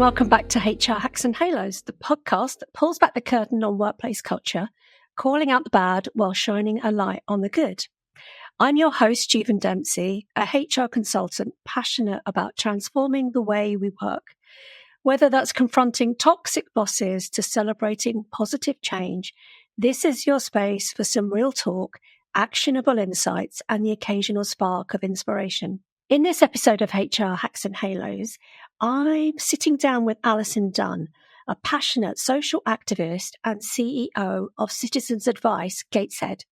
welcome back to HR Hacks and Halos, the podcast that pulls back the curtain on workplace culture, calling out the bad while shining a light on the good. I'm your host, Jivan Dempsey, a HR consultant passionate about transforming the way we work. Whether that's confronting toxic bosses to celebrating positive change, this is your space for some real talk, actionable insights, and the occasional spark of inspiration. In this episode of HR Hacks and Halos, I'm sitting down with Alison Dunn, a passionate social activist and CEO of Citizens Advice Gateshead.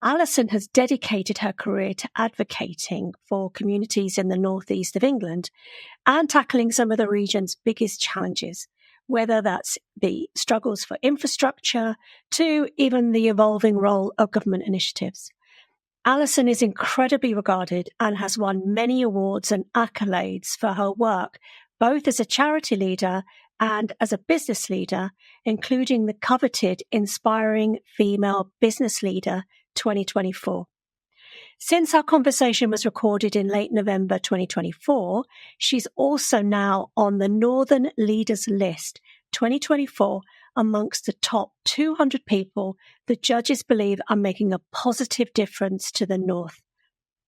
Alison has dedicated her career to advocating for communities in the northeast of England and tackling some of the region's biggest challenges, whether that's the struggles for infrastructure to even the evolving role of government initiatives. Alison is incredibly regarded and has won many awards and accolades for her work, both as a charity leader and as a business leader, including the coveted Inspiring Female Business Leader 2024. Since our conversation was recorded in late November 2024, she's also now on the Northern Leaders List 2024 amongst the top 200 people the judges believe are making a positive difference to the North.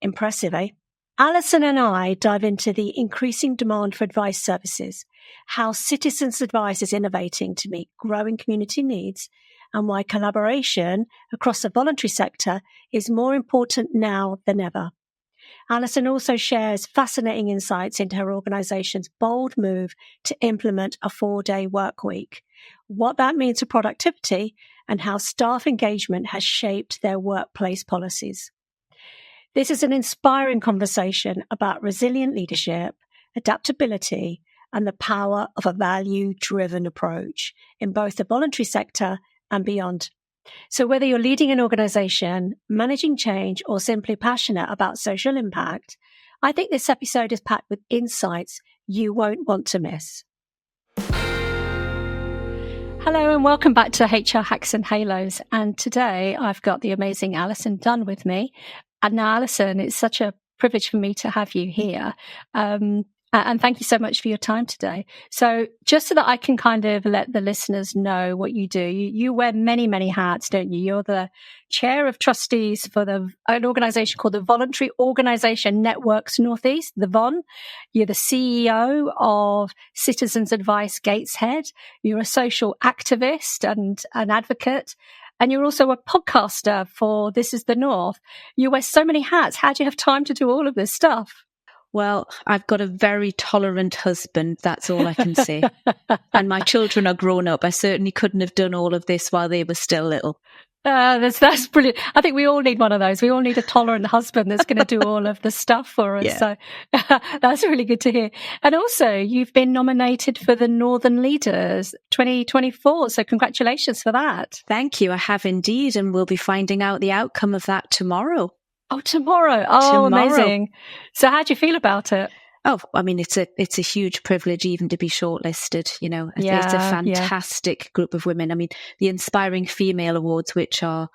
Impressive, eh? Alison and I dive into the increasing demand for advice services, how Citizens Advice is innovating to meet growing community needs, and why collaboration across the voluntary sector is more important now than ever. Alison also shares fascinating insights into her organisation's bold move to implement a 4-day work week, what that means for productivity, and how staff engagement has shaped their workplace policies. This is an inspiring conversation about resilient leadership, adaptability, and the power of a value-driven approach in both the voluntary sector and beyond. So whether you're leading an organisation, managing change, or simply passionate about social impact, I think this episode is packed with insights you won't want to miss. Hello and welcome back to HR Hacks and Halos. And today I've got the amazing Alison Dunn with me. And now, Alison, it's such a privilege for me to have you here. And thank you so much for your time today. So just so that I can kind of let the listeners know what you do, you wear many, many hats, don't you? You're the chair of trustees for an organisation called the Voluntary Organisation Networks Northeast, the VON. You're the CEO of Citizens Advice Gateshead. You're a social activist and an advocate. And you're also a podcaster for This is the North. You wear so many hats. How do you have time to do all of this stuff? Well, I've got a very tolerant husband. That's all I can say. And my children are grown up. I certainly couldn't have done all of this while they were still little. That's brilliant. I think we all need one of those. We all need a tolerant husband that's going to do all of the stuff for us. Yeah. So that's really good to hear. And also, you've been nominated for the Northern Leaders 2024. So congratulations for that. Thank you. I have indeed. And we'll be finding out the outcome of that tomorrow. Oh, tomorrow. Oh, tomorrow. Amazing. So how do you feel about it? Oh, I mean, it's a huge privilege even to be shortlisted, you know. It's a fantastic group of women. I mean, the Inspiring Female Awards, which are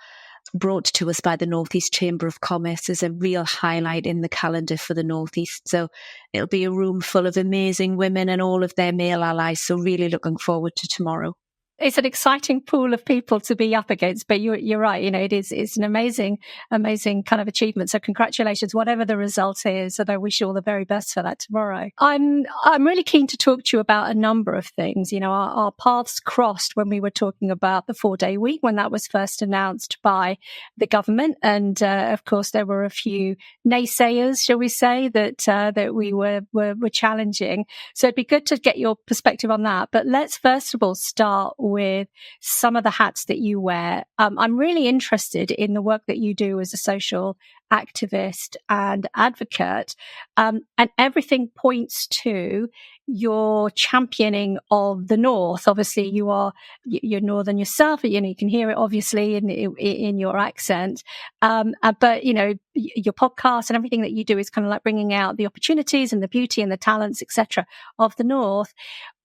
brought to us by the Northeast Chamber of Commerce, is a real highlight in the calendar for the Northeast. So it'll be a room full of amazing women and all of their male allies. So really looking forward to tomorrow. It's an exciting pool of people to be up against, but you're right. You know, it's an amazing kind of achievement. So congratulations, whatever the result is. And I wish you all the very best for that tomorrow. I'm really keen to talk to you about a number of things. You know, our paths crossed when we were talking about the 4-day week, when that was first announced by the government. And, of course, there were a few naysayers, shall we say, that we were challenging. So it'd be good to get your perspective on that. But let's first of all start with some of the hats that you wear. I'm really interested in the work that you do as a social activist and advocate, and everything points to your championing of the North. Obviously, you're Northern yourself. You know, you can hear it obviously in your accent. But you know, your podcast and everything that you do is kind of like bringing out the opportunities and the beauty and the talents, etc., of the North.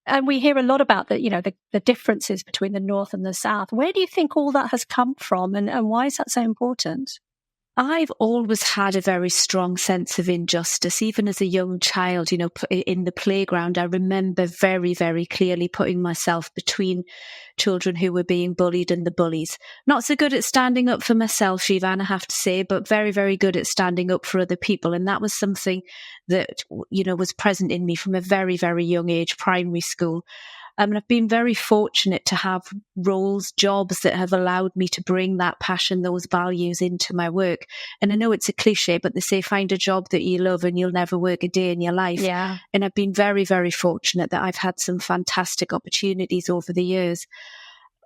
And we hear a lot about the differences between the North and the South. Where do you think all that has come from, and why is that so important? I've always had a very strong sense of injustice. Even as a young child, you know, in the playground, I remember very, very clearly putting myself between children who were being bullied and the bullies. Not so good at standing up for myself, Jivan, I have to say, but very, very good at standing up for other people. And that was something that, you know, was present in me from a very, very young age, primary school. And I've been very fortunate to have roles, jobs that have allowed me to bring that passion, those values into my work. And I know it's a cliche, but they say find a job that you love and you'll never work a day in your life. Yeah. And I've been very, very fortunate that I've had some fantastic opportunities over the years.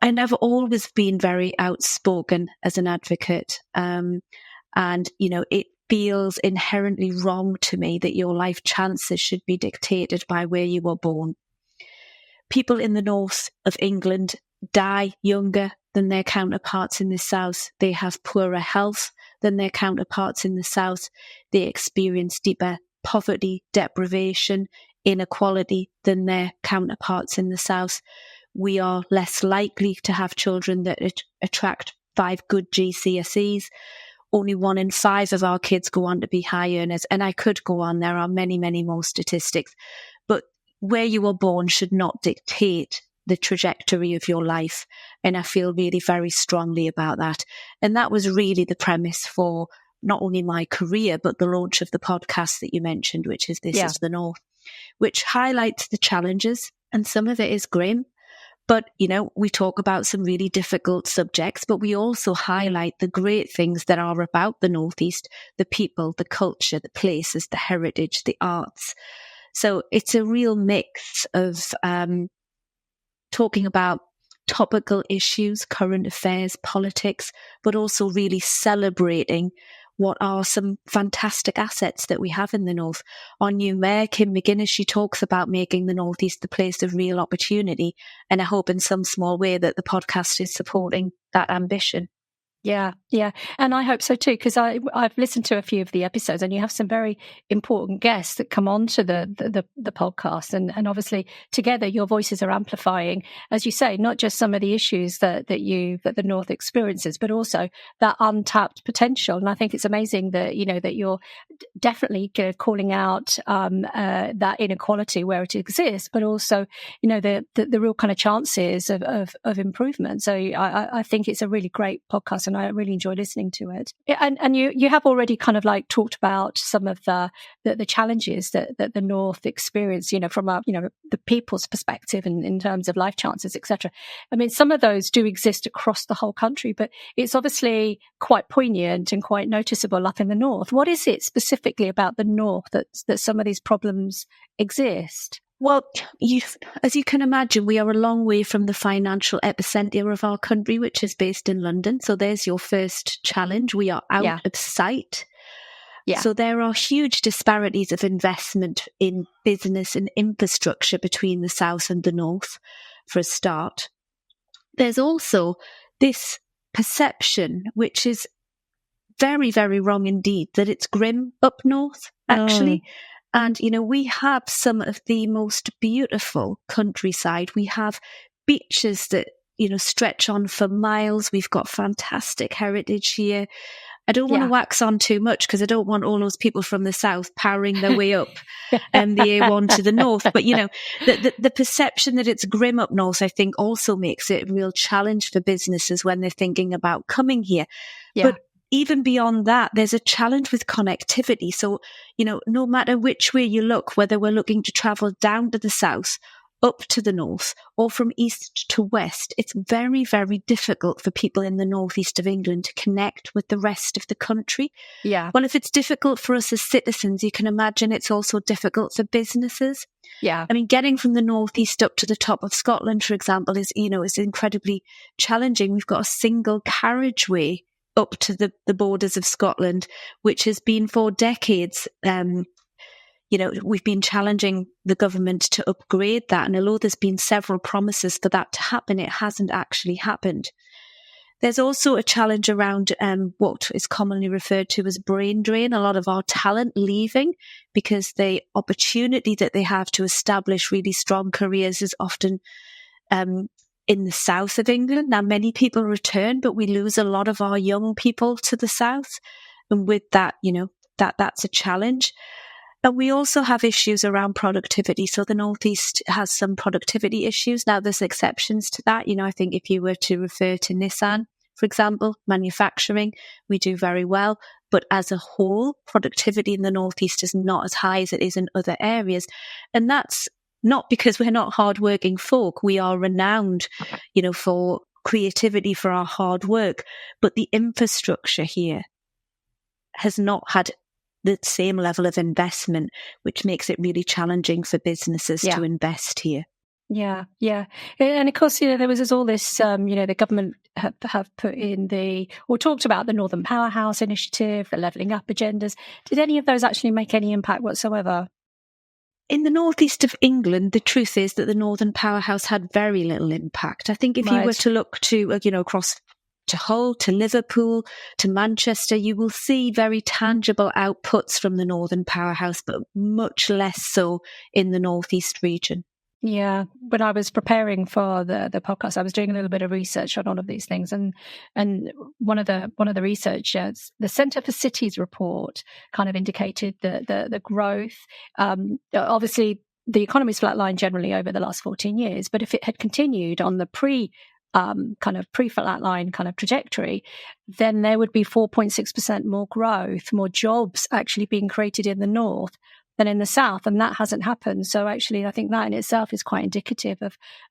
And I've always been very outspoken as an advocate. And, you know, it feels inherently wrong to me that your life chances should be dictated by where you were born. People in the north of England die younger than their counterparts in the south. They have poorer health than their counterparts in the south. They experience deeper poverty, deprivation, inequality than their counterparts in the south. We are less likely to have children that attract 5 good GCSEs. Only 1 in 5 of our kids go on to be high earners. And I could go on. There are many, many more statistics. But where you were born should not dictate the trajectory of your life. And I feel really very strongly about that. And that was really the premise for not only my career, but the launch of the podcast that you mentioned, which is This is the North, which highlights the challenges. And some of it is grim. But, you know, we talk about some really difficult subjects, but we also highlight the great things that are about the Northeast, the people, the culture, the places, the heritage, the arts. So it's a real mix of talking about topical issues, current affairs, politics, but also really celebrating what are some fantastic assets that we have in the North. Our new mayor, Kim McGuinness, she talks about making the Northeast the place of real opportunity. And I hope in some small way that the podcast is supporting that ambition. Yeah, yeah. And I hope so too, because I've listened to a few of the episodes and you have some very important guests that come on to the podcast. And obviously together your voices are amplifying, as you say, not just some of the issues that the North experiences, but also that untapped potential. And I think it's amazing that, you know, that you're definitely calling out that inequality where it exists, but also, you know, the real kind of chances of improvement. So I think it's a really great podcast. And I really enjoy listening to it. And you have already kind of like talked about some of the challenges that the North experience, you know, from the people's perspective and in terms of life chances, etc. I mean, some of those do exist across the whole country, but it's obviously quite poignant and quite noticeable up in the North. What is it specifically about the North that some of these problems exist? Well, as you can imagine, we are a long way from the financial epicenter of our country, which is based in London. So there's your first challenge. We are out of sight. Yeah. So there are huge disparities of investment in business and infrastructure between the South and the North, for a start. There's also this perception, which is very, very wrong indeed, that it's grim up north, actually. And, you know, we have some of the most beautiful countryside. We have beaches that, you know, stretch on for miles. We've got fantastic heritage here. I don't want to wax on too much because I don't want all those people from the south powering their way up the A1 to the north. But, you know, the perception that it's grim up north, I think, also makes it a real challenge for businesses when they're thinking about coming here. Yeah. But even beyond that, there's a challenge with connectivity. So, you know, no matter which way you look, whether we're looking to travel down to the south, up to the north, or from east to west, it's very, very difficult for people in the northeast of England to connect with the rest of the country. Yeah. Well, if it's difficult for us as citizens, you can imagine it's also difficult for businesses. Yeah. I mean, getting from the northeast up to the top of Scotland, for example, is incredibly challenging. We've got a single carriageway up to the borders of Scotland, which has been for decades. We've been challenging the government to upgrade that. And although there's been several promises for that to happen, it hasn't actually happened. There's also a challenge around what is commonly referred to as brain drain. A lot of our talent leaving because the opportunity that they have to establish really strong careers is often in the south of England. Now, many people return, but we lose a lot of our young people to the south. And with that, that's a challenge. And we also have issues around productivity. So the Northeast has some productivity issues. Now, there's exceptions to that. I think if you were to refer to Nissan, for example, manufacturing, we do very well. But as a whole, productivity in the Northeast is not as high as it is in other areas. And that's not because we're not hardworking folk. We are renowned, for creativity, for our hard work. But the infrastructure here has not had the same level of investment, which makes it really challenging for businesses to invest here. Yeah. And of course, there was all this, the government have put in talked about the Northern Powerhouse Initiative, the levelling up agendas. Did any of those actually make any impact whatsoever? In the northeast of England, the truth is that the Northern Powerhouse had very little impact. I think if you were to look to, across to Hull, to Liverpool, to Manchester, you will see very tangible outputs from the Northern Powerhouse, but much less so in the Northeast region. Yeah, when I was preparing for the podcast, I was doing a little bit of research on all of these things, and one of the researchers, the Centre for Cities report, kind of indicated the growth. Obviously, the economy's flatlined generally over the last 14 years, but if it had continued on the pre-flatline kind of trajectory, then there would be 4.6% more growth, more jobs actually being created in the north than in the south, and that hasn't happened. So actually, I think that in itself is quite indicative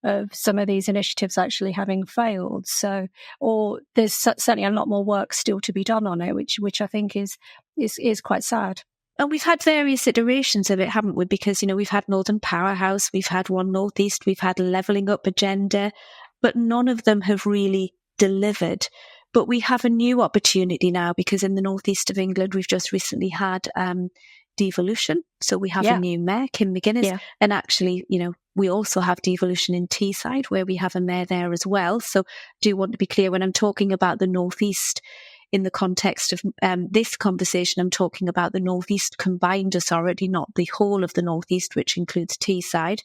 of some of these initiatives actually having failed. So, or there's certainly a lot more work still to be done on it, which I think is quite sad. And we've had various iterations of it, haven't we? Because, we've had Northern Powerhouse, we've had One Northeast, we've had a levelling up agenda, but none of them have really delivered. But we have a new opportunity now, because in the northeast of England, we've just recently had devolution. So we have a new mayor, Kim McGuinness. Yeah. And actually, we also have devolution in Teesside, where we have a mayor there as well. So I do want to be clear, when I'm talking about the northeast in the context of this conversation, I'm talking about the Northeast Combined Authority, not the whole of the Northeast, which includes Teesside.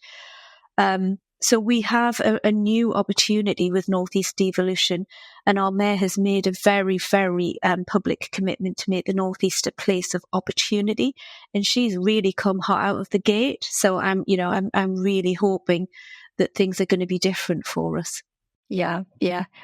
So we have a new opportunity with Northeast devolution, and our mayor has made a very, very public commitment to make the Northeast a place of opportunity, and she's really come hot out of the gate. So I'm really hoping that things are going to be different for us. Yeah.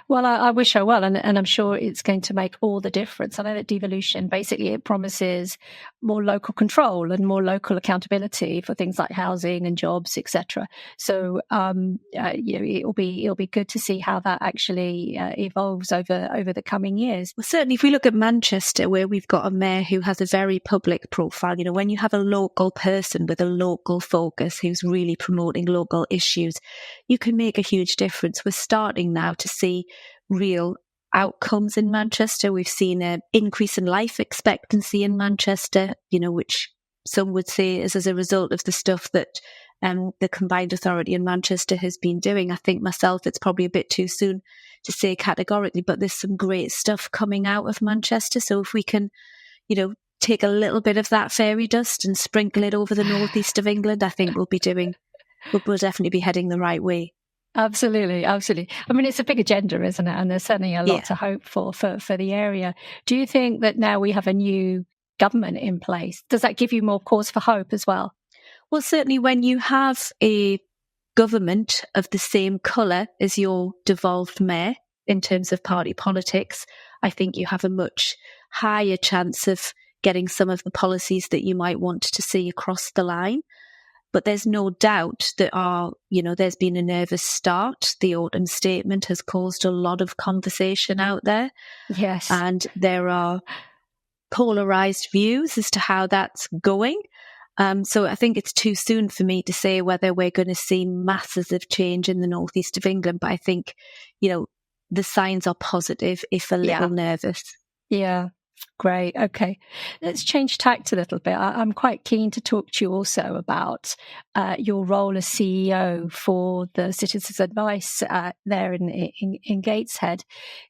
Well, I wish her well, and I'm sure it's going to make all the difference. I know that devolution, basically, it promises more local control and more local accountability for things like housing and jobs, etc. So, it'll be good to see how that actually evolves over the coming years. Well, certainly, if we look at Manchester, where we've got a mayor who has a very public profile, when you have a local person with a local focus who's really promoting local issues, you can make a huge difference. We're starting now to see real outcomes in Manchester. We've seen an increase in life expectancy in Manchester, which some would say is as a result of the stuff that the Combined Authority in Manchester has been doing. I think myself, it's probably a bit too soon to say categorically, but there's some great stuff coming out of Manchester. So if we can, take a little bit of that fairy dust and sprinkle it over the northeast of England, I think we'll definitely be heading the right way. Absolutely. I mean, it's a big agenda, isn't it? And there's certainly a lot to hope for the area. Do you think that now we have a new government in place, does that give you more cause for hope as well? Well, certainly when you have a government of the same colour as your devolved mayor in terms of party politics, I think you have a much higher chance of getting some of the policies that you might want to see across the line. But there's no doubt that there's been a nervous start. The autumn statement has caused a lot of conversation out there. Yes. And there are polarised views as to how that's going. So I think it's too soon for me to say whether we're going to see masses of change in the northeast of England. But I think, the signs are positive, if a little nervous. Yeah. Great. Okay. Let's change tact a little bit. I'm quite keen to talk to you also about your role as CEO for the Citizens Advice there in Gateshead.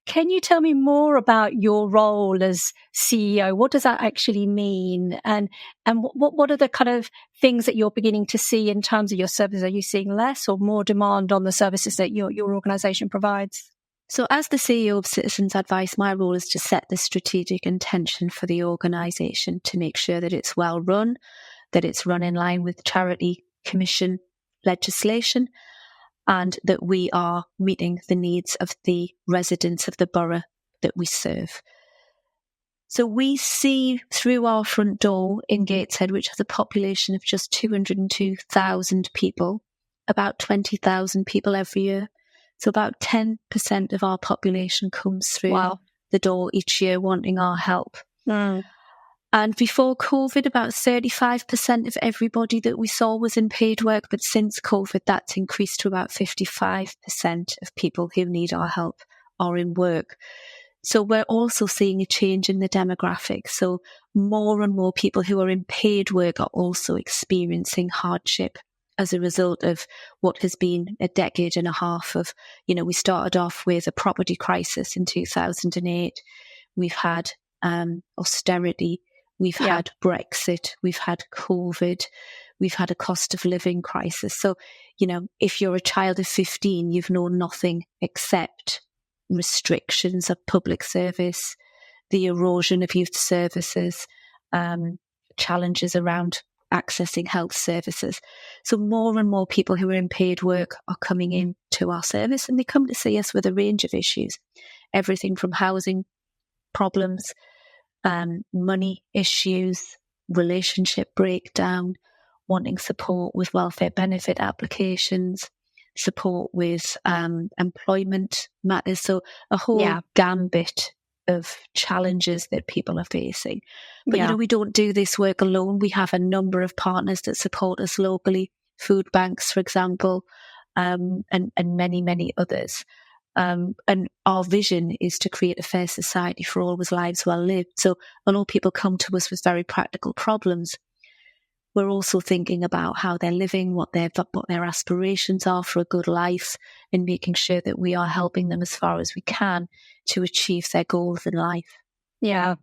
Can you tell me more about your role as CEO? What does that actually mean? And what are the kind of things that you're beginning to see in terms of your services? Are you seeing less or more demand on the services that your organisation provides? So as the CEO of Citizens Advice, my role is to set the strategic intention for the organisation to make sure that it's well run, that it's run in line with Charity Commission legislation, and that we are meeting the needs of the residents of the borough that we serve. So we see through our front door in Gateshead, which has a population of just 202,000 people, about 20,000 people every year. So about 10% of our population comes through the door each year wanting our help. Mm. And before COVID, about 35% of everybody that we saw was in paid work. But since COVID, that's increased to about 55% of people who need our help are in work. So we're also seeing a change in the demographic. So more and more people who are in paid work are also experiencing hardship as a result of what has been a decade and a half of, we started off with a property crisis in 2008. We've had austerity. We've had Brexit. We've had COVID. We've had a cost of living crisis. So, if you're a child of 15, you've known nothing except restrictions of public service, the erosion of youth services, challenges around accessing health services. So more and more people who are in paid work are coming in to our service, and they come to see us with a range of issues, everything from housing problems, money issues, relationship breakdown, wanting support with welfare benefit applications, support with employment matters. So a whole gambit of challenges that people are facing. But, we don't do this work alone. We have a number of partners that support us locally, food banks, for example, and many, many others. And our vision is to create a fair society for all with lives well lived. So although people come to us with very practical problems, we're also thinking about how they're living, what their aspirations are for a good life, and making sure that we are helping them as far as we can to achieve their goals in life. Yeah.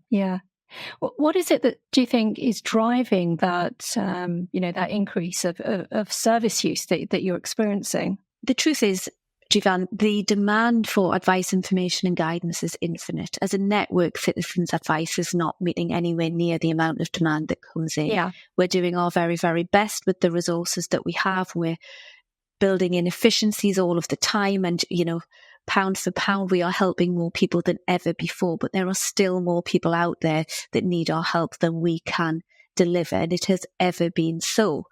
What is it that do you think is driving that, that increase of service use that you're experiencing? The truth is, Jivan, the demand for advice, information and guidance is infinite. As a network, Citizens Advice is not meeting anywhere near the amount of demand that comes in. Yeah. We're doing our very, very best with the resources that we have. We're building in efficiencies all of the time, and, pound for pound, we are helping more people than ever before. But there are still more people out there that need our help than we can deliver, and it has ever been so.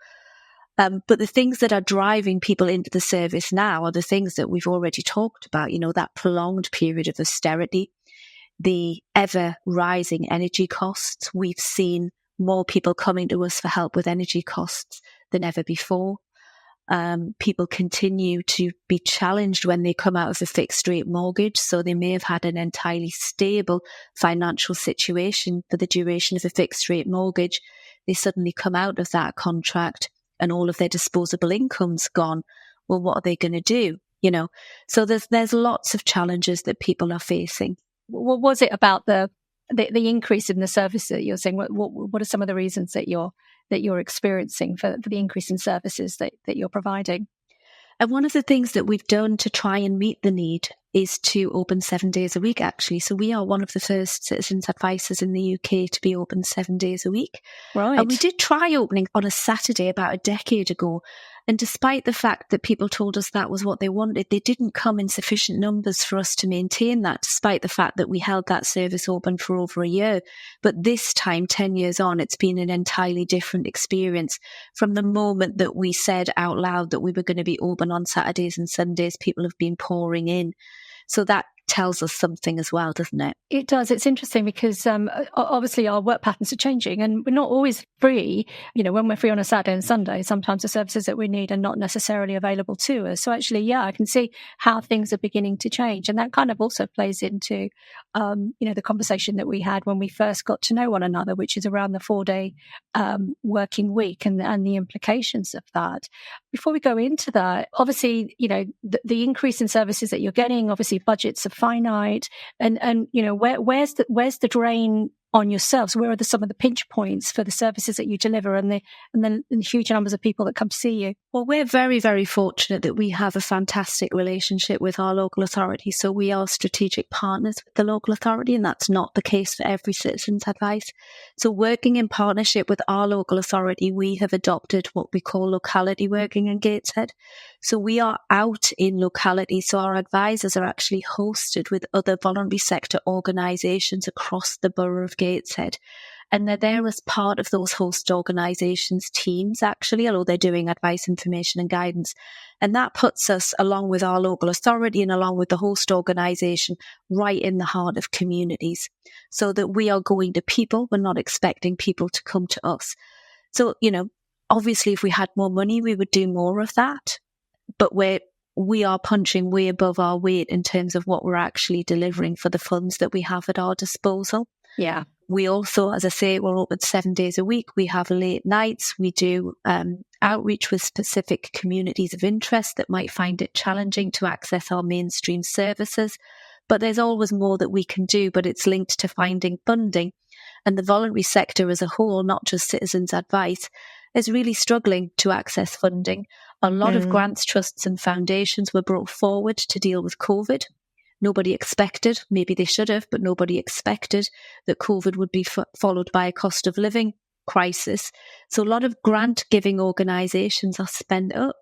But the things that are driving people into the service now are the things that we've already talked about, that prolonged period of austerity, the ever rising energy costs. We've seen more people coming to us for help with energy costs than ever before. People continue to be challenged when they come out of a fixed rate mortgage. So they may have had an entirely stable financial situation for the duration of a fixed rate mortgage. They suddenly come out of that contract and all of their disposable income's gone. Well, what are they going to do? So there's lots of challenges that people are facing. What was it about the increase in the service that you're saying? What are some of the reasons that you're experiencing for the increase in services that you're providing? And one of the things that we've done to try and meet the need is to open 7 days a week, actually. So we are one of the first Citizens Advisors in the UK to be open 7 days a week. Right. And we did try opening on a Saturday about a decade ago. And despite the fact that people told us that was what they wanted, they didn't come in sufficient numbers for us to maintain that, despite the fact that we held that service open for over a year. But this time, 10 years on, it's been an entirely different experience. From the moment that we said out loud that we were going to be open on Saturdays and Sundays, people have been pouring in. So that tells us something as well, doesn't it? It does. It's interesting because obviously our work patterns are changing and we're not always free. When we're free on a Saturday and Sunday, sometimes the services that we need are not necessarily available to us. So actually, I can see how things are beginning to change. And that kind of also plays into, the conversation that we had when we first got to know one another, which is around the 4-day working week and the implications of that. Before we go into that, obviously, the increase in services that you're getting, obviously budgets are finite, and where's the drain on yourselves? Where are some of the pinch points for the services that you deliver and the huge numbers of people that come to see you? Well, we're very, very fortunate that we have a fantastic relationship with our local authority. So we are strategic partners with the local authority, and that's not the case for every Citizens Advice. So working in partnership with our local authority, we have adopted what we call locality working in Gateshead. So we are out in locality. So our advisors are actually hosted with other voluntary sector organisations across the borough of Gateshead. And they're there as part of those host organisations' teams, actually, although they're doing advice, information and guidance. And that puts us, along with our local authority and along with the host organisation, right in the heart of communities, so that we are going to people. We're not expecting people to come to us. So, obviously, if we had more money, we would do more of that. But we are punching way above our weight in terms of what we're actually delivering for the funds that we have at our disposal. Yeah. We also, as I say, we're open 7 days a week. We have late nights. We do outreach with specific communities of interest that might find it challenging to access our mainstream services. But there's always more that we can do, but it's linked to finding funding. And the voluntary sector as a whole, not just Citizens Advice, is really struggling to access funding. A lot of grants, trusts and foundations were brought forward to deal with COVID. Nobody expected, maybe they should have, but nobody expected that COVID would be followed by a cost of living crisis. So a lot of grant giving organisations are spent up.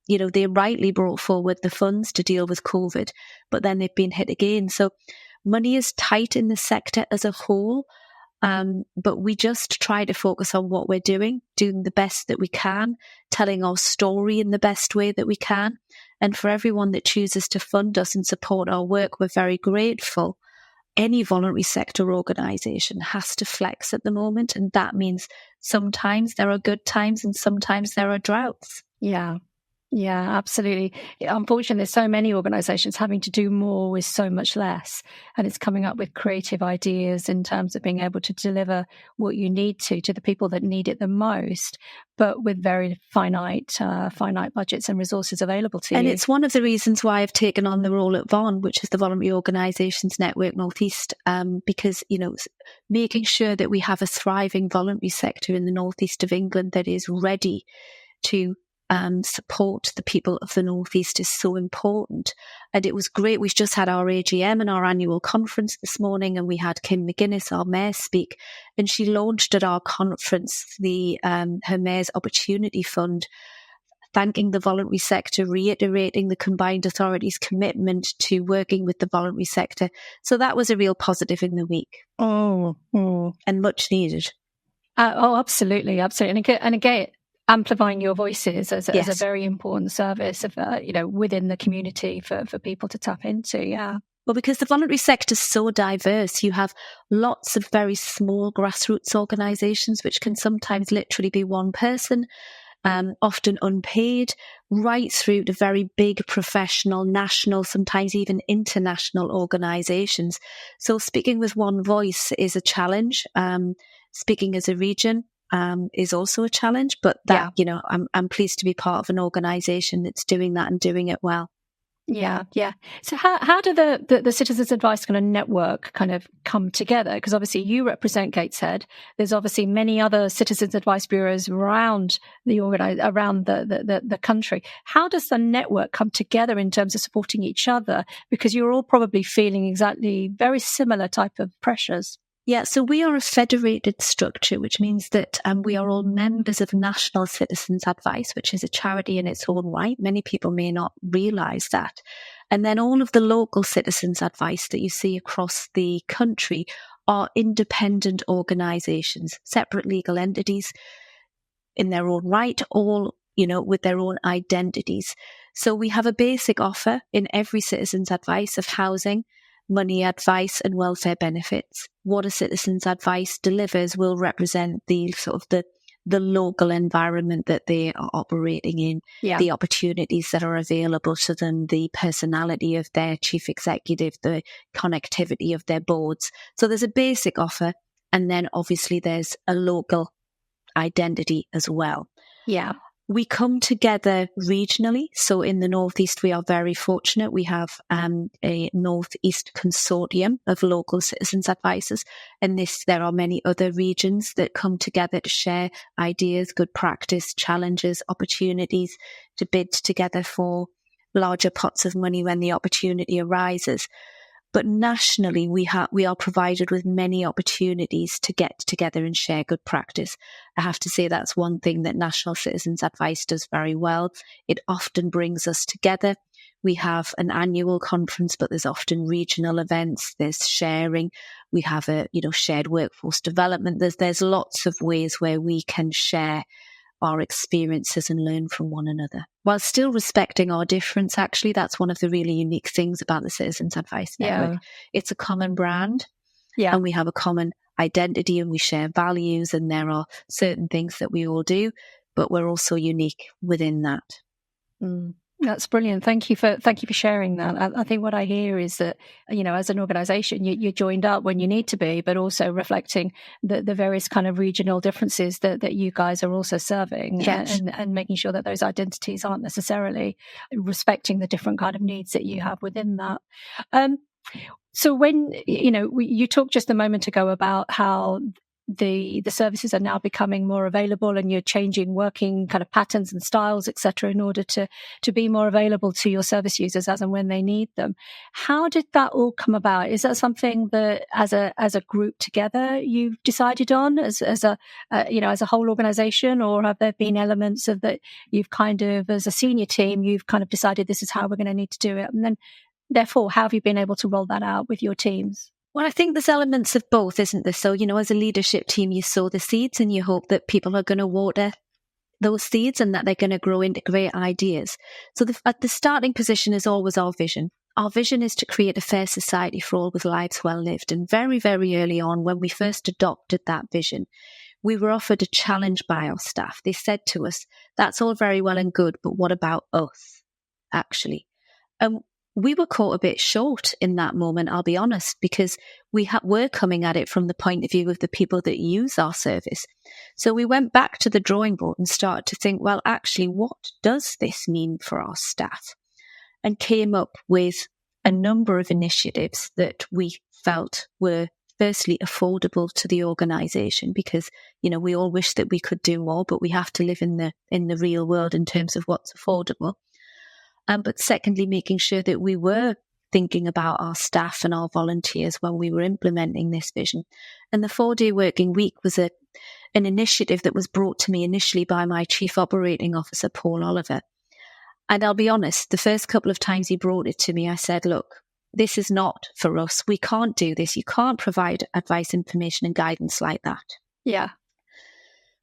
They rightly brought forward the funds to deal with COVID, but then they've been hit again. So money is tight in the sector as a whole. But we just try to focus on what we're doing the best that we can, telling our story in the best way that we can. And for everyone that chooses to fund us and support our work, we're very grateful. Any voluntary sector organisation has to flex at the moment. And that means sometimes there are good times and sometimes there are droughts. Yeah, absolutely. Unfortunately, there's so many organisations having to do more with so much less, and it's coming up with creative ideas in terms of being able to deliver what you need to the people that need it the most, but with very finite budgets and resources available to you. And it's one of the reasons why I've taken on the role at VON, which is the Voluntary Organisations Network North East, because making sure that we have a thriving voluntary sector in the North East of England that is ready to support the people of the North East is so important. And it was great. We've just had our AGM and our annual conference this morning, and we had Kim McGuinness, our mayor, speak, and she launched at our conference her Mayor's Opportunity Fund, thanking the voluntary sector, reiterating the combined authorities' commitment to working with the voluntary sector. So that was a real positive in the week. And much needed. Absolutely. And again, amplifying your voices as a very important service of, within the community for people to tap into. Yeah. Well, because the voluntary sector is so diverse, you have lots of very small grassroots organisations, which can sometimes literally be one person, often unpaid, right through to very big professional, national, sometimes even international organisations. So speaking with one voice is a challenge. Speaking as a region is also a challenge, but I'm pleased to be part of an organisation that's doing that and doing it well. Yeah. So how do the Citizens Advice kind of network kind of come together? Because obviously you represent Gateshead. There's obviously many other Citizens Advice bureaus around the country. How does the network come together in terms of supporting each other? Because you're all probably feeling exactly very similar type of pressures. Yeah, so we are a federated structure, which means that we are all members of National Citizens Advice, which is a charity in its own right. Many people may not realise that. And then all of the local Citizens Advice that you see across the country are independent organisations, separate legal entities in their own right, all, with their own identities. So we have a basic offer in every Citizens Advice of housing, money advice and welfare benefits. What a Citizens Advice delivers will represent the sort of the local environment that they are operating in, the opportunities that are available to them, the personality of their chief executive, the connectivity of their boards. So there's a basic offer, and then obviously there's a local identity as well. Yeah. We come together regionally. So in the Northeast, we are very fortunate. We have a Northeast consortium of local citizens advisors. And there are many other regions that come together to share ideas, good practice, challenges, opportunities, to bid together for larger pots of money when the opportunity arises. But nationally, we are provided with many opportunities to get together and share good practice. I have to say that's one thing that National Citizens Advice does very well. It often brings us together. We have an annual conference, but there's often regional events. There's sharing. We have a shared workforce development. There's lots of ways where we can share our experiences and learn from one another while still respecting our difference. Actually, that's one of the really unique things about the Citizens Advice Network. It's a common brand, and we have a common identity, and we share values, and there are certain things that we all do, but we're also unique within that. That's brilliant. Thank you for sharing that. I think what I hear is that, as an organisation, you're joined up when you need to be, but also reflecting the various kind of regional differences that you guys are also serving, yes. and making sure that those identities aren't necessarily respecting the different kind of needs that you have within that. So when, you talked just a moment ago about how the services are now becoming more available, and you're changing working kind of patterns and styles, etc., in order to be more available to your service users as and when they need them. How did that all come about? Is that something that as a group together you've decided on as a whole organization, or have there been elements of that you've kind of, as a senior team, you've kind of decided this is how we're going to need to do it, and then therefore how have you been able to roll that out with your teams? Well, I think there's elements of both, isn't there? So, as a leadership team, you sow the seeds and you hope that people are going to water those seeds and that they're going to grow into great ideas. So at the starting position is always our vision. Our vision is to create a fair society for all with lives well lived. And very, very early on, when we first adopted that vision, we were offered a challenge by our staff. They said to us, that's all very well and good, but what about us, actually? We were caught a bit short in that moment, I'll be honest, because we're coming at it from the point of view of the people that use our service. So we went back to the drawing board and started to think, well, actually, what does this mean for our staff? And came up with a number of initiatives that we felt were firstly affordable to the organisation, because, we all wish that we could do more, but we have to live in the real world in terms of what's affordable. But secondly, making sure that we were thinking about our staff and our volunteers when we were implementing this vision. And the 4-day working week was an initiative that was brought to me initially by my Chief Operating Officer, Paul Oliver. And I'll be honest, the first couple of times he brought it to me, I said, look, this is not for us. We can't do this. You can't provide advice, information and guidance like that. Yeah.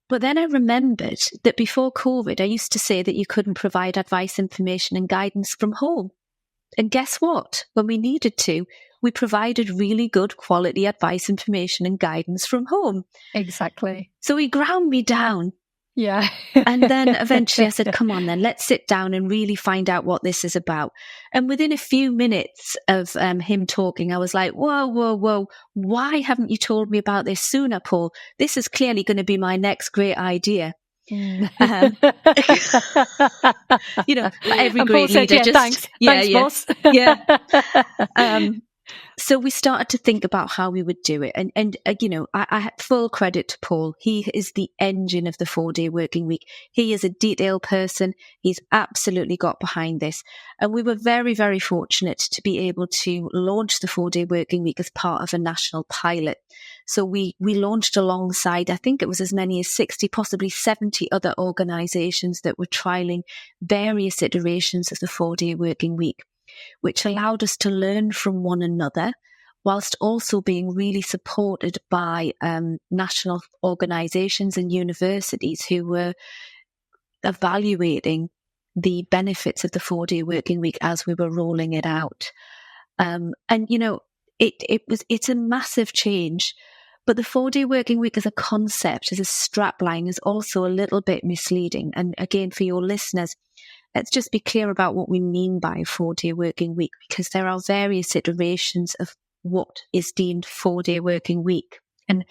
But then I remembered that before COVID, I used to say that you couldn't provide advice, information and guidance from home. And guess what? When we needed to, we provided really good quality advice, information and guidance from home. Exactly. So he ground me down. Yeah. And then eventually I said, come on then, let's sit down and really find out what this is about. And within a few minutes of him talking, I was like, whoa, why haven't you told me about this sooner, Paul? This is clearly going to be my next great idea. Every great leader said, thanks, boss. So we started to think about how we would do it. And I had full credit to Paul. He is the engine of the 4-day working week. He is a detail person. He's absolutely got behind this. And we were very, very fortunate to be able to launch the 4-day working week as part of a national pilot. So we launched alongside, I think it was as many as 60, possibly 70 other organisations that were trialling various iterations of the 4-day working week, which allowed us to learn from one another whilst also being really supported by national organisations and universities who were evaluating the benefits of the 4-day working week as we were rolling it out. It's a massive change, but the 4-day working week as a concept, as a strapline, is also a little bit misleading. And again, for your listeners, let's just be clear about what we mean by a 4-day working week, because there are various iterations of what is deemed 4-day working week. And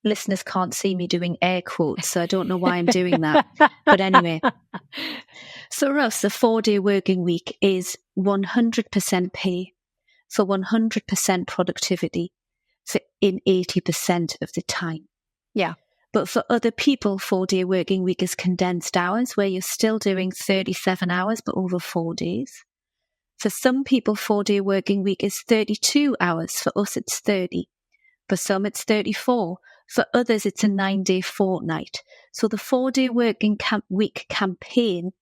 listeners can't see me doing air quotes, so I don't know why I'm doing that. But anyway, so for us, the 4-day working week is 100% pay for 100% productivity in 80% of the time. Yeah. But for other people, 4-day working week is condensed hours, where you're still doing 37 hours, but over 4 days. For some people, 4-day working week is 32 hours. For us, it's 30. For some, it's 34. For others, it's a 9-day fortnight. So the 4-day working week campaign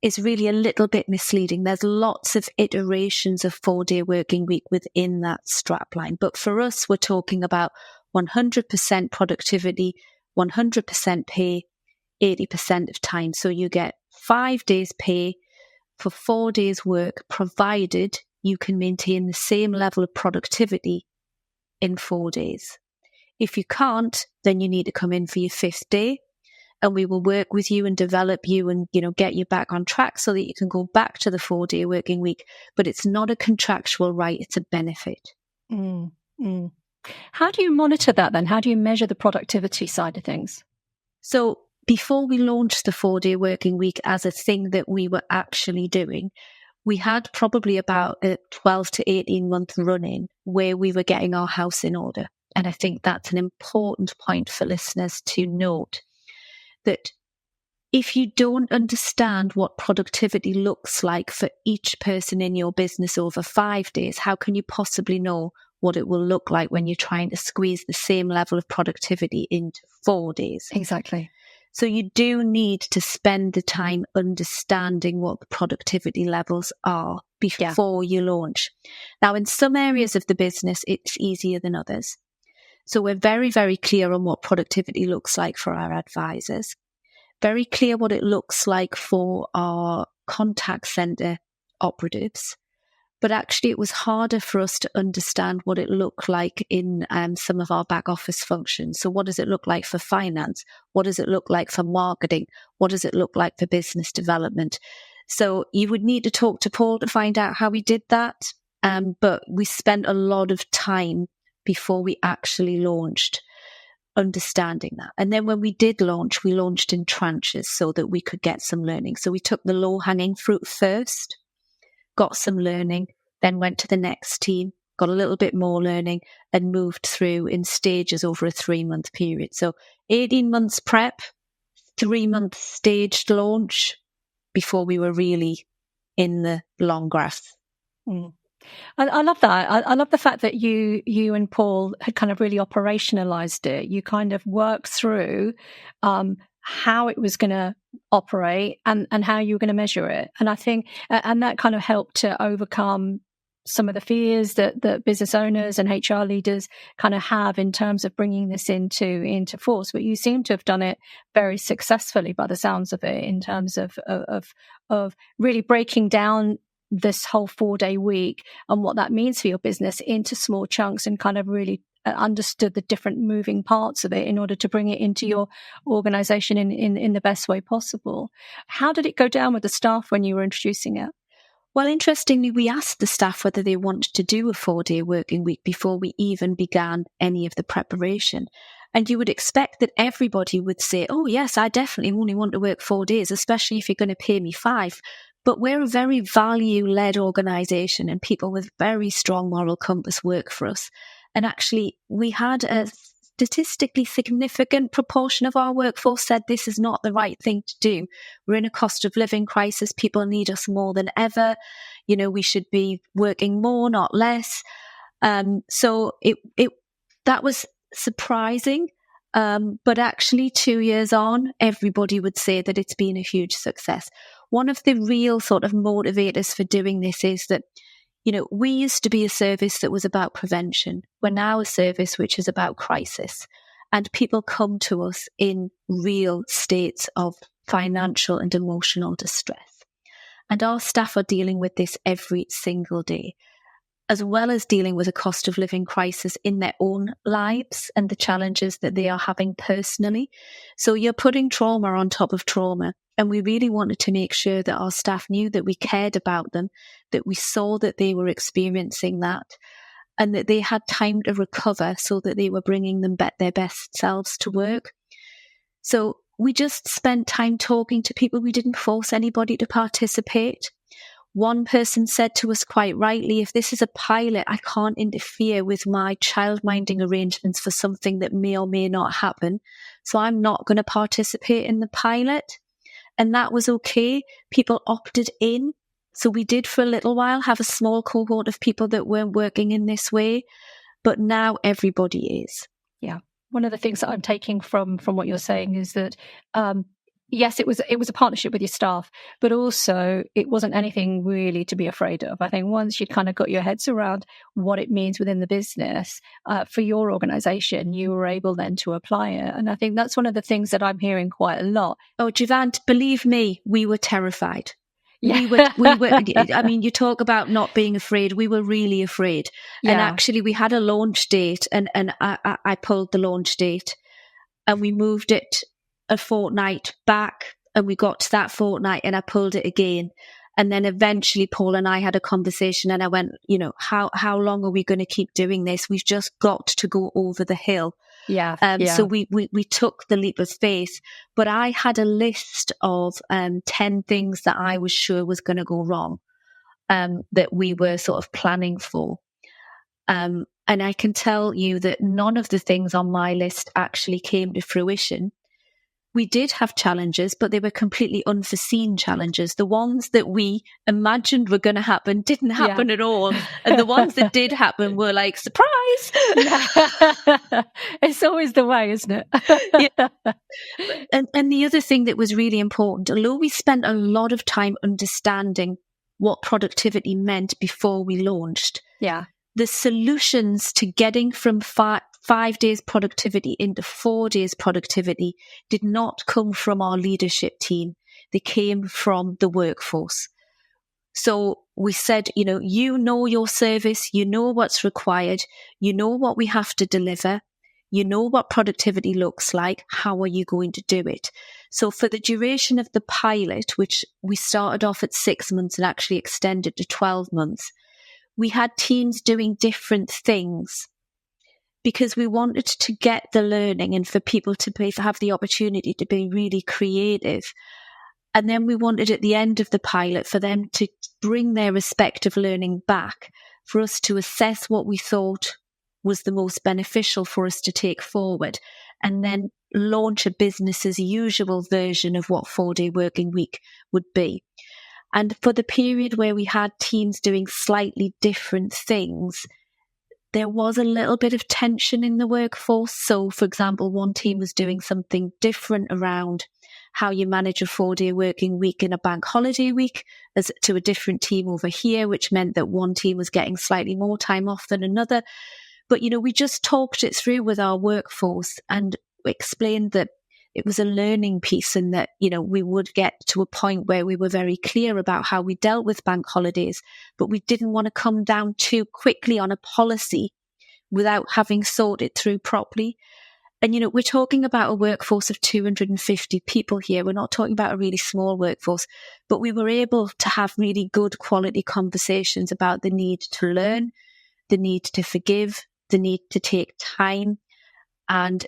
is really a little bit misleading. There's lots of iterations of 4-day working week within that strapline. But for us, we're talking about 100% productivity, 100% pay, 80% of time. So you get 5 days pay for 4 days work, provided you can maintain the same level of productivity in 4 days. If you can't, then you need to come in for your 5th day, and we will work with you and develop you and, get you back on track so that you can go back to the 4-day working week. But it's not a contractual right, it's a benefit. How do you monitor that then? How do you measure the productivity side of things? So before we launched the 4-day working week as a thing that we were actually doing, we had probably about a 12 to 18 month run-in where we were getting our house in order. And I think that's an important point for listeners to note, that if you don't understand what productivity looks like for each person in your business over 5 days, how can you possibly know what it will look like when you're trying to squeeze the same level of productivity into 4 days? Exactly. So you do need to spend the time understanding what the productivity levels are before you launch. Now, in some areas of the business, it's easier than others. So we're very, very clear on what productivity looks like for our advisors, very clear what it looks like for our contact center operatives. But actually, it was harder for us to understand what it looked like in some of our back office functions. So what does it look like for finance? What does it look like for marketing? What does it look like for business development? So you would need to talk to Paul to find out how we did that. But we spent a lot of time before we actually launched understanding that. And then when we did launch, we launched in tranches so that we could get some learning. So we took the low-hanging fruit first, got some learning, then went to the next team, got a little bit more learning, and moved through in stages over a 3-month period. So 18 months prep, 3-month staged launch before we were really in the long grass. I love that. I love the fact that you and Paul had kind of really operationalized it. You kind of worked through how it was going to operate and how you were going to measure it. And I think, and that kind of helped to overcome some of the fears that business owners and HR leaders kind of have in terms of bringing this into force. But you seem to have done it very successfully by the sounds of it, in terms of really breaking down this whole 4-day week and what that means for your business into small chunks, and kind of really understood the different moving parts of it in order to bring it into your organization in the best way possible. How did it go down with the staff when you were introducing it? Well, interestingly, we asked the staff whether they wanted to do a 4-day working week before we even began any of the preparation. And you would expect that everybody would say, oh, yes, I definitely only want to work 4 days, especially if you're going to pay me 5. But we're a very value-led organisation, and people with very strong moral compass work for us. And actually, we had a statistically significant proportion of our workforce said this is not the right thing to do. We're in a cost of living crisis. People need us more than ever. We should be working more, not less. So that was surprising. But actually 2 years on, everybody would say that it's been a huge success. One of the real sort of motivators for doing this is that, we used to be a service that was about prevention. We're now a service which is about crisis. And people come to us in real states of financial and emotional distress. And our staff are dealing with this every single day, as well as dealing with a cost of living crisis in their own lives and the challenges that they are having personally. So you're putting trauma on top of trauma. And we really wanted to make sure that our staff knew that we cared about them, that we saw that they were experiencing that. and that they had time to recover so that they were bringing their best selves to work. So we just spent time talking to people. We didn't force anybody to participate. One person said to us quite rightly, if this is a pilot, I can't interfere with my childminding arrangements for something that may or may not happen. So I'm not going to participate in the pilot. And that was okay. People opted in. So we did for a little while have a small cohort of people that weren't working in this way. But now everybody is. Yeah. One of the things that I'm taking from what you're saying is that, yes, it was a partnership with your staff, but also it wasn't anything really to be afraid of. I think once you'd kind of got your heads around what it means within the business for your organisation, you were able then to apply it. And I think that's one of the things that I'm hearing quite a lot. Oh, Jivan, believe me, we were terrified. Yeah. We were, I mean, you talk about not being afraid. We were really afraid. Yeah. And actually we had a launch date and I pulled the launch date and we moved it a fortnight back, and we got to that fortnight and I pulled it again. And then eventually Paul and I had a conversation and I went, how long are we going to keep doing this? We've just got to go over the hill. Yeah. So we took the leap of faith, but I had a list of 10 things that I was sure was going to go wrong, that we were sort of planning for. And I can tell you that none of the things on my list actually came to fruition. We did have challenges, but they were completely unforeseen challenges. The ones that we imagined were going to happen didn't happen at all. And the ones that did happen were like, surprise! It's always the way, isn't it? Yeah. And the other thing that was really important, although we spent a lot of time understanding what productivity meant before we launched, the solutions to getting from 5 days productivity into 4 days productivity did not come from our leadership team. They came from the workforce. So we said, you know your service, you know what's required, you know what we have to deliver, you know what productivity looks like, how are you going to do it? So for the duration of the pilot, which we started off at 6 months and actually extended to 12 months, we had teams doing different things because we wanted to get the learning and for people to have the opportunity to be really creative. And then we wanted at the end of the pilot for them to bring their respective learning back, for us to assess what we thought was the most beneficial for us to take forward, and then launch a business as usual version of what 4-day working week would be. And for the period where we had teams doing slightly different things, there was a little bit of tension in the workforce. So, for example, one team was doing something different around how you manage a 4-day working week in a bank holiday week as to a different team over here, which meant that one team was getting slightly more time off than another. But, we just talked it through with our workforce and explained that it was a learning piece and that, we would get to a point where we were very clear about how we dealt with bank holidays, but we didn't want to come down too quickly on a policy without having thought it through properly. And, we're talking about a workforce of 250 people here. We're not talking about a really small workforce, but we were able to have really good quality conversations about the need to learn, the need to forgive, the need to take time, and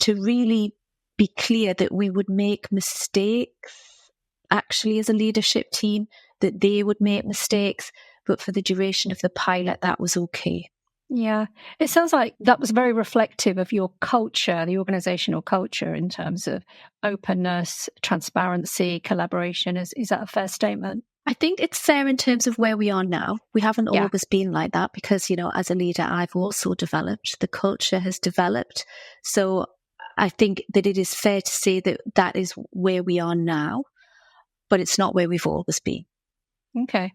to really be clear that we would make mistakes actually as a leadership team, that they would make mistakes, but for the duration of the pilot, that was okay. Yeah, it sounds like that was very reflective of your culture, the organisational culture in terms of openness, transparency, collaboration. Is that a fair statement? I think it's fair in terms of where we are now. We haven't always been like that because, as a leader, I've also developed. The culture has developed. So I think that it is fair to say that that is where we are now, but it's not where we've always been. Okay.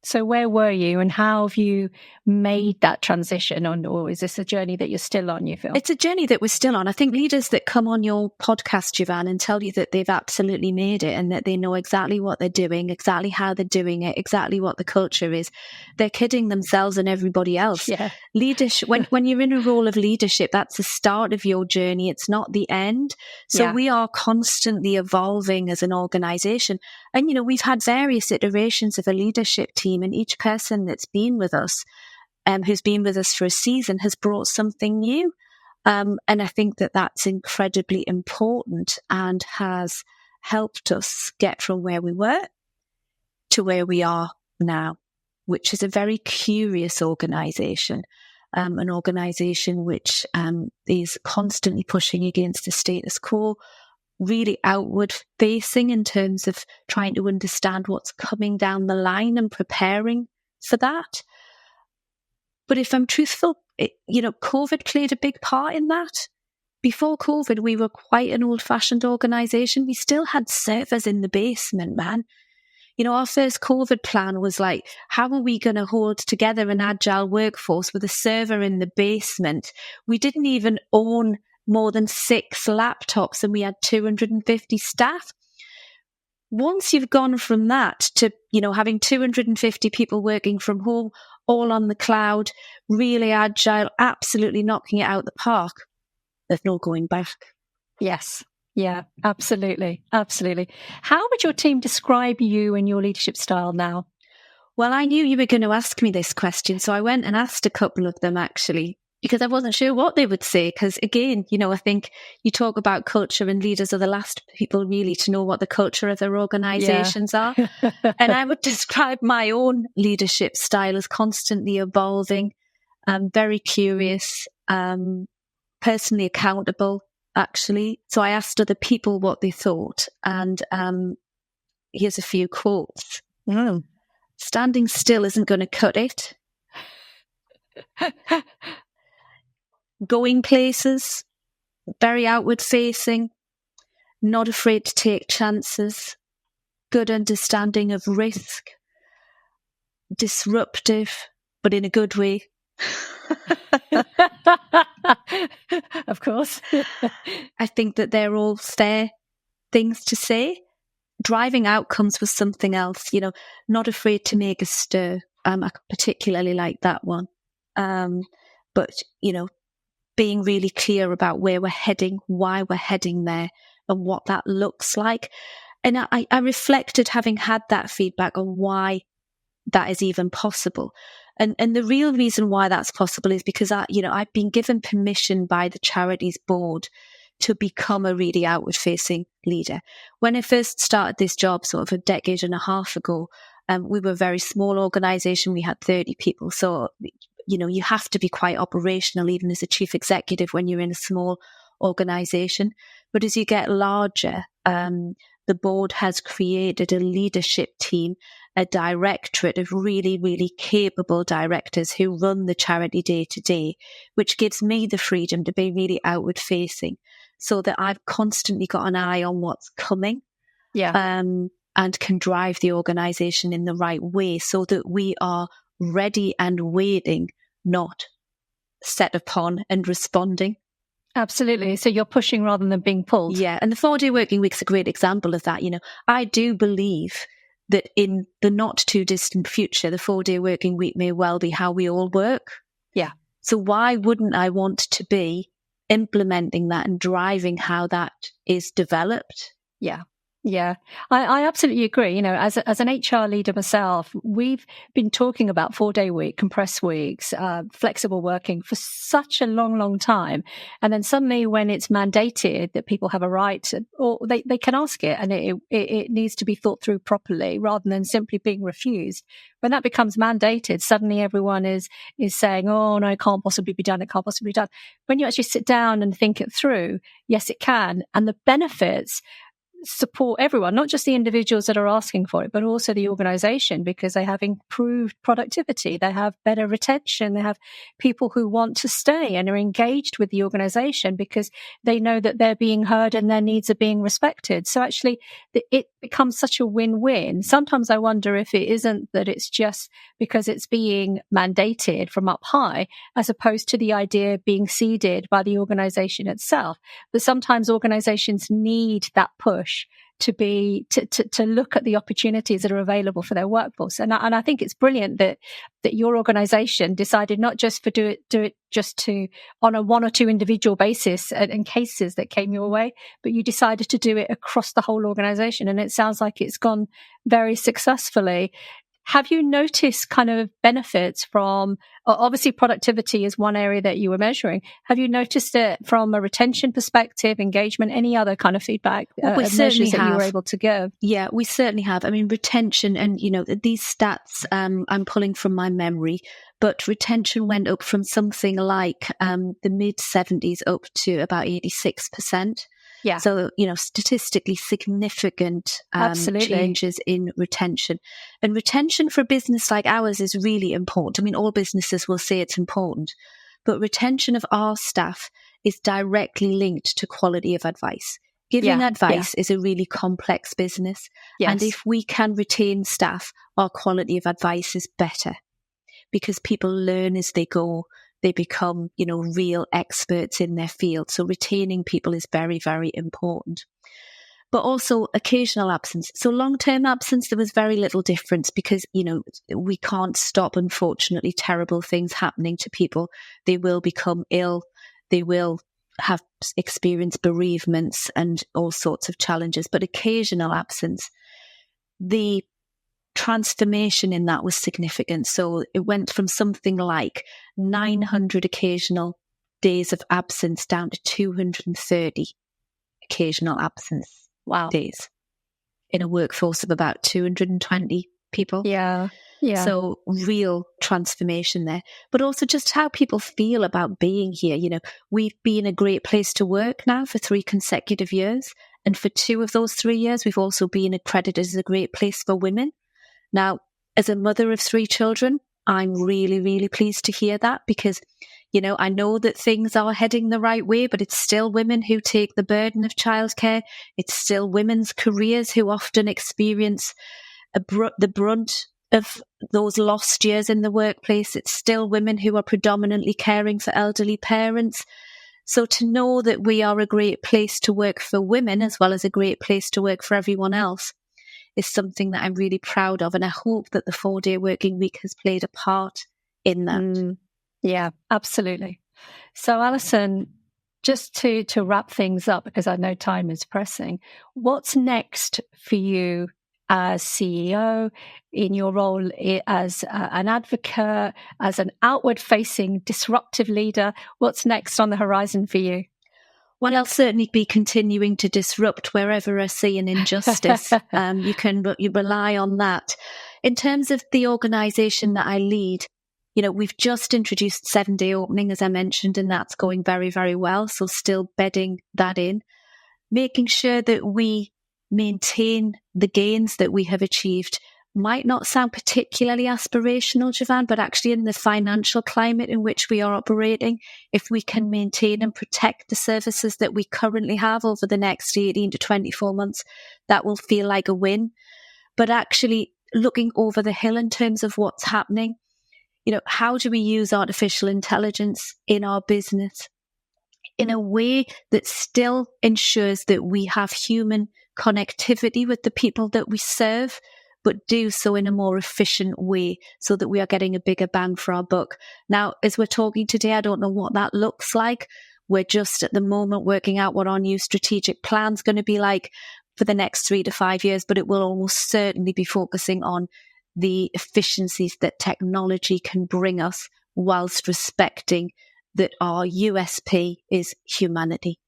So where were you and how have you made that transition on, or is this a journey that you're still on, you feel? It's a journey that we're still on. I think leaders that come on your podcast, Jivan, and tell you that they've absolutely made it and that they know exactly what they're doing, exactly how they're doing it, exactly what the culture is, they're kidding themselves and everybody else. Yeah. Leadership, when you're in a role of leadership, that's the start of your journey. It's not the end. So we are constantly evolving as an organisation. And, we've had various iterations of a leadership team, and each person that's been with us who's been with us for a season has brought something new. And I think that that's incredibly important and has helped us get from where we were to where we are now, which is a very curious organisation, an organisation which is constantly pushing against the status quo, really outward facing in terms of trying to understand what's coming down the line and preparing for that. But if I'm truthful, COVID played a big part in that. Before COVID, we were quite an old-fashioned organisation. We still had servers in the basement, man. Our first COVID plan was like, how are we going to hold together an agile workforce with a server in the basement? We didn't even own more than 6 laptops and we had 250 staff. Once you've gone from that to, having 250 people working from home, all on the cloud, really agile, absolutely knocking it out the park, there's no going back. Yes. Yeah, absolutely. Absolutely. How would your team describe you and your leadership style now? Well, I knew you were going to ask me this question, so I went and asked a couple of them actually, because I wasn't sure what they would say. Because again, I think you talk about culture and leaders are the last people really to know what the culture of their organisations are. And I would describe my own leadership style as constantly evolving, very curious, personally accountable, actually. So I asked other people what they thought. And here's a few quotes. Standing still isn't going to cut it. Going places, very outward facing, not afraid to take chances, good understanding of risk, disruptive, but in a good way. Of course. I think that they're all fair things to say. Driving outcomes was something else, not afraid to make a stir. I particularly like that one. But, being really clear about where we're heading, why we're heading there, and what that looks like. And I reflected, having had that feedback, on why that is even possible. And the real reason why that's possible is because I've been given permission by the charity's board to become a really outward facing leader. When I first started this job sort of a decade and a half ago, we were a very small organisation. We had 30 people. So, you have to be quite operational, even as a chief executive, when you're in a small organisation. But as you get larger, the board has created a leadership team, a directorate of really, really capable directors who run the charity day to day, which gives me the freedom to be really outward facing, so that I've constantly got an eye on what's coming. And can drive the organisation in the right way, so that we are ready and waiting, not set upon and responding. Absolutely. So you're pushing rather than being pulled. Yeah. And the 4-day working week's a great example of that. I do believe that in the not too distant future, the 4-day working week may well be how we all work. Yeah. So why wouldn't I want to be implementing that and driving how that is developed? Yeah. Yeah, I absolutely agree. As an HR leader myself, we've been talking about 4-day week, compressed weeks, flexible working for such a long, long time. And then suddenly when it's mandated that people have a right, or they can ask it, and it needs to be thought through properly rather than simply being refused. When that becomes mandated, suddenly everyone is saying, oh, no, it can't possibly be done. It can't possibly be done. When you actually sit down and think it through, yes, it can. And the benefits support everyone, not just the individuals that are asking for it, but also the organisation, because they have improved productivity, they have better retention, they have people who want to stay and are engaged with the organisation because they know that they're being heard and their needs are being respected. So actually, it becomes such a win-win. Sometimes I wonder if it isn't that it's just because it's being mandated from up high, as opposed to the idea being seeded by the organisation itself. But sometimes organisations need that push to look at the opportunities that are available for their workforce. And I think it's brilliant that your organisation decided not just to do it just to on a 1 or 2 individual basis and cases that came your way, but you decided to do it across the whole organisation. And it sounds like it's gone very successfully. Have you noticed kind of benefits from, obviously productivity is one area that you were measuring. Have you noticed it from a retention perspective, engagement, any other kind of feedback measures that you were able to give? Yeah, we certainly have. I mean, retention and, these stats I'm pulling from my memory, but retention went up from something like the mid-70s up to about 86%. Yeah. So, statistically significant changes in retention. And retention for a business like ours is really important. I mean, all businesses will say it's important, but retention of our staff is directly linked to quality of advice. Giving advice is a really complex business. Yes. And if we can retain staff, our quality of advice is better because people learn as they go. They become, real experts in their field. So retaining people is very, very important. But also occasional absence. So long-term absence, there was very little difference because, we can't stop, unfortunately, terrible things happening to people. They will become ill. They will have experienced bereavements and all sorts of challenges. But occasional absence, the transformation in that was significant. So it went from something like 900 occasional days of absence down to 230 occasional absence days in a workforce of about 220 people. Yeah. So real transformation there, but also just how people feel about being here. We've been a great place to work now for 3 consecutive years. And for 2 of those 3 years, we've also been accredited as a great place for women. Now, as a mother of 3 children, I'm really, really pleased to hear that because, I know that things are heading the right way, but it's still women who take the burden of childcare. It's still women's careers who often experience the brunt of those lost years in the workplace. It's still women who are predominantly caring for elderly parents. So to know that we are a great place to work for women as well as a great place to work for everyone else is something that I'm really proud of. And I hope that the 4-day working week has played a part in that. Yeah, absolutely. So Alison, just to wrap things up, because I know time is pressing, what's next for you as CEO, in your role as an advocate, as an outward-facing disruptive leader? What's next on the horizon for you? Well, I'll certainly be continuing to disrupt wherever I see an injustice. You rely on that. In terms of the organisation that I lead, we've just introduced 7-day opening, as I mentioned, and that's going very, very well. So still bedding that in, making sure that we maintain the gains that we have achieved. Might not sound particularly aspirational, Jivan, but actually in the financial climate in which we are operating, if we can maintain and protect the services that we currently have over the next 18 to 24 months, that will feel like a win. But actually looking over the hill in terms of what's happening, how do we use artificial intelligence in our business in a way that still ensures that we have human connectivity with the people that we serve, but do so in a more efficient way so that we are getting a bigger bang for our buck. Now, as we're talking today, I don't know what that looks like. We're just at the moment working out what our new strategic plan is going to be like for the next 3 to 5 years, but it will almost certainly be focusing on the efficiencies that technology can bring us whilst respecting that our USP is humanity.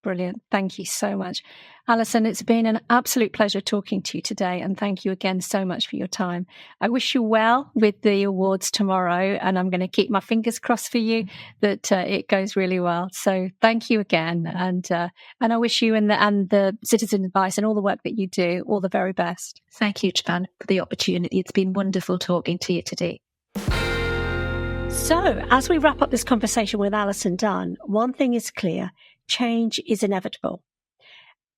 Brilliant. Thank you so much. Alison, it's been an absolute pleasure talking to you today, and thank you again so much for your time. I wish you well with the awards tomorrow, and I'm going to keep my fingers crossed for you that it goes really well. So thank you again, and I wish you and the Citizens Advice and all the work that you do all the very best. Thank you, Jivan, for the opportunity. It's been wonderful talking to you today. So, as we wrap up this conversation with Alison Dunn, one thing is clear. Change is inevitable,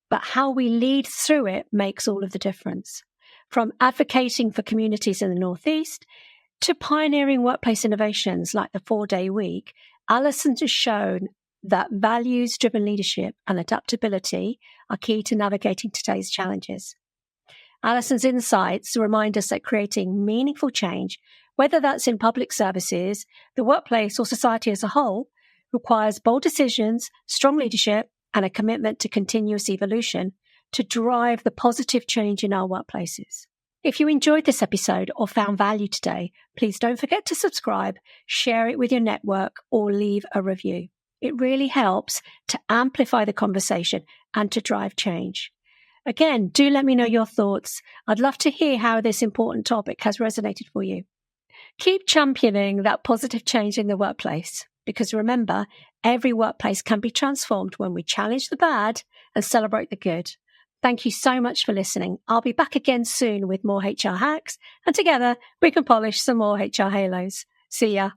but how we lead through it makes all of the difference. From advocating for communities in the Northeast to pioneering workplace innovations like the 4-day week, Alison has shown that values-driven leadership and adaptability are key to navigating today's challenges. Alison's insights remind us that creating meaningful change, whether that's in public services, the workplace, or society as a whole, requires bold decisions, strong leadership, and a commitment to continuous evolution to drive the positive change in our workplaces. If you enjoyed this episode or found value today, please don't forget to subscribe, share it with your network, or leave a review. It really helps to amplify the conversation and to drive change. Again, do let me know your thoughts. I'd love to hear how this important topic has resonated for you. Keep championing that positive change in the workplace, because remember, every workplace can be transformed when we challenge the bad and celebrate the good. Thank you so much for listening. I'll be back again soon with more HR hacks, and together we can polish some more HR halos. See ya.